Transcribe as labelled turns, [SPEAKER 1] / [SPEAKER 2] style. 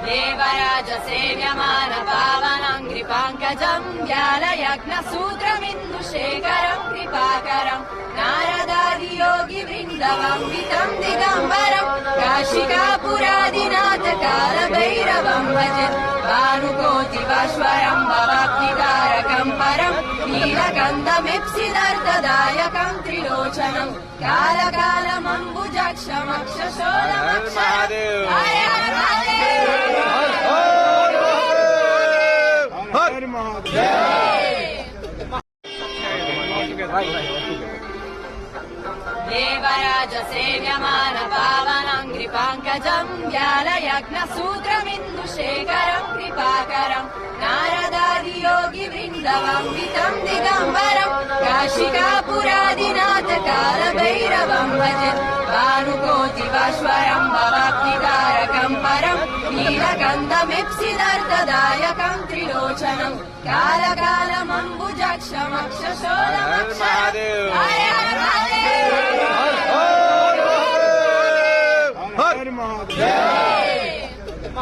[SPEAKER 1] देवराज सेव्यमान पावनं कृपाङ्कजं व्यालयज्ञसूत्रमिन्दुशेखरं कृपाकरं नारदादियोगि वृन्दवन्दितं दिगम्बरं काशिकापुरादिनाथ कालभैरवं भजे भानुकोटिवश्वरं भवाब्धिकारकं परं नीलकण्ठमिप्सिदर्थदायकं त्रिलोचनं कालकालमम्बुजक्षमक्षशोलमक्षरं हरे हर महादेव देवराज सेव्यमान पावनं कृपाङ्कजं व्यालयज्ञसूत्रमिन्दुशेखरं कृपाकरं नारदादियोगि वृन्दवन्दितं दिगम्बरं काशिकापुरादिनाथ कालभैरवं भजे भानुकोटिवश्वरं भवाब्धिकारकं परं नीलकण्ठमिप्सिदर्थदायकं त्रिलोचनं कालकालमम्बुजक्षमक्षशोलमक्षरं हरे हर